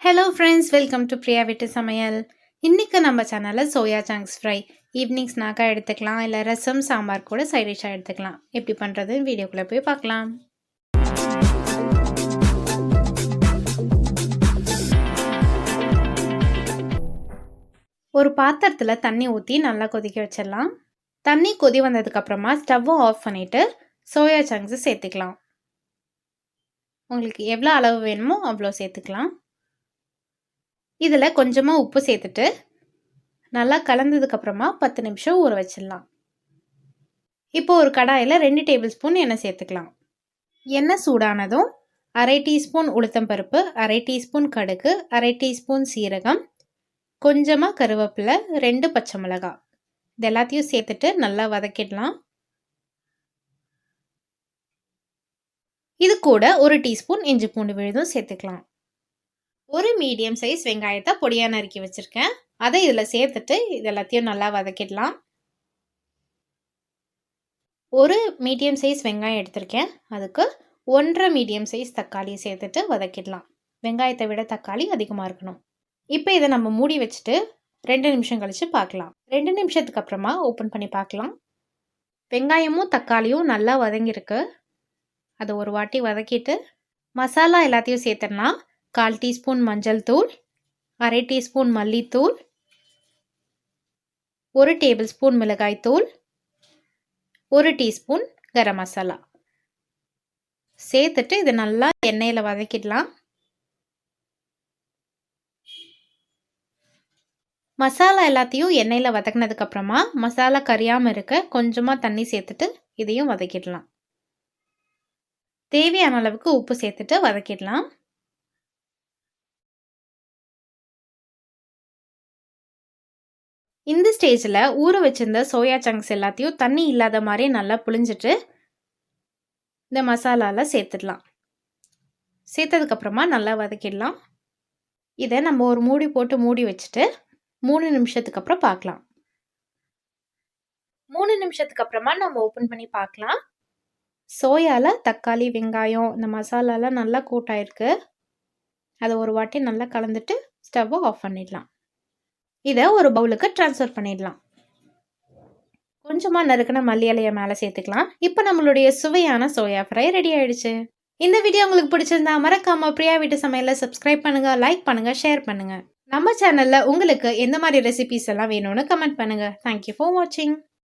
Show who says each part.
Speaker 1: Hello friends, welcome to Priya சமையல். இன்றைக்கி நம்ம சேனலில் சோயா சங்க்ஸ் ஃப்ரை ஈவினிங் ஸ்நாக்காக எடுத்துக்கலாம், இல்லை ரசம் சாம்பார் கூட சைட் டிஷ்ஷாக எடுத்துக்கலாம். எப்படி பண்ணுறதுன்னு வீடியோக்குள்ளே போய் பார்க்கலாம். ஒரு பாத்திரத்தில் தண்ணி ஊற்றி நல்லா கொதிக்க வச்சிடலாம். தண்ணி கொதி வந்ததுக்கப்புறமா ஸ்டவ்வை ஆஃப் பண்ணிவிட்டு சோயா சங்க்ஸை சேர்த்துக்கலாம். உங்களுக்கு எவ்வளோ அளவு வேணுமோ அவ்வளோ சேர்த்துக்கலாம். இதில் கொஞ்சமாக உப்பு சேர்த்துட்டு நல்லா கலந்ததுக்கப்புறமா 10 நிமிஷம் ஊற வச்சிடலாம். இப்போ ஒரு கடாயில் 2 டேபிள் ஸ்பூன் எண்ணெய் சேர்த்துக்கலாம். எண்ணெய் சூடானதும் 1/2 டீஸ்பூன் உளுத்தம்பருப்பு, 1/2 டீஸ்பூன் கடுகு, 1/2 டீஸ்பூன் சீரகம், கொஞ்சமாக கருவேப்பிலை, 2 பச்சை மிளகாய் இது எல்லாத்தையும் சேர்த்துட்டு நல்லா வதக்கிடலாம். இது கூட 1 டீஸ்பூன் இஞ்சி பூண்டு விழுதும் சேர்த்துக்கலாம். ஒரு மீடியம் சைஸ் வெங்காயத்தை பொடியாக நறுக்கி வச்சுருக்கேன். அதை இதில் சேர்த்துட்டு இது எல்லாத்தையும் நல்லா வதக்கிடலாம். ஒரு மீடியம் சைஸ் வெங்காயம் எடுத்திருக்கேன். அதுக்கு 1.5 மீடியம் சைஸ் தக்காளி சேர்த்துட்டு வதக்கிடலாம். வெங்காயத்தை விட தக்காளி அதிகமாக இருக்கணும். இப்போ இதை நம்ம மூடி வச்சுட்டு 2 நிமிஷம் கழித்து பார்க்கலாம். 2 நிமிஷத்துக்கு அப்புறமா ஓப்பன் பண்ணி பார்க்கலாம். வெங்காயமும் தக்காளியும் நல்லா வதங்கியிருக்கு. அதை ஒரு வாட்டி வதக்கிட்டு மசாலா எல்லாத்தையும் சேர்த்துடலாம். 1/4 டீஸ்பூன் மஞ்சள் தூள், 1/2 டீஸ்பூன் மல்லித்தூள், 1 டேபிள் ஸ்பூன் மிளகாய் தூள், 1 டீஸ்பூன் கரம் மசாலா சேர்த்துட்டு இது நல்லா எண்ணெயில் வதக்கிடலாம். மசாலா எல்லாத்தையும் எண்ணெயில் வதக்கினதுக்கப்புறமா மசாலா கரியாமல் இருக்க கொஞ்சமாக தண்ணி சேர்த்துட்டு இதையும் வதக்கிடலாம். தேவையான அளவுக்கு உப்பு சேர்த்துட்டு வதக்கிடலாம். இந்த ஸ்டேஜில் ஊற வச்சிருந்த சோயா சங்க்ஸ் எல்லாத்தையும் தண்ணி இல்லாத மாதிரி நல்லா புழிஞ்சிட்டு இந்த மசாலாவில் சேர்த்துடலாம். சேர்த்ததுக்கப்புறமா நல்லா வதக்கிடலாம். இதை நம்ம ஒரு மூடி போட்டு மூடி வச்சுட்டு 3 நிமிஷத்துக்கு அப்புறம் பார்க்கலாம். 3 நிமிஷத்துக்கு அப்புறமா நம்ம ஓப்பன் பண்ணி பார்க்கலாம். சோயாவில் தக்காளி, வெங்காயம், இந்த மசாலாலாம் நல்லா கூட்டாயிருக்கு. அதை ஒரு வாட்டி நல்லா கலந்துட்டு ஸ்டவ்வை ஆஃப் பண்ணிடலாம். இதை ஒரு பவுலுக்கு ட்ரான்ஸ்ஃபர் பண்ணிடலாம். கொஞ்சமாக நறுக்கின மல்லி இலையை மேலே சேர்த்துக்கலாம். இப்போ நம்மளுடைய சுவையான சோயா ஃப்ரை ரெடி ஆயிடுச்சு. இந்த வீடியோ உங்களுக்கு பிடிச்சிருந்தா மறக்காம பிரியா சமையலை சப்ஸ்கிரைப் பண்ணுங்க, லைக் பண்ணுங்க, ஷேர் பண்ணுங்க. நம்ம சேனல்ல உங்களுக்கு எந்த மாதிரி ரெசிபிஸ் எல்லாம் வேணும்னு கமெண்ட் பண்ணுங்க. தேங்க்யூ ஃபார் வாட்சிங்.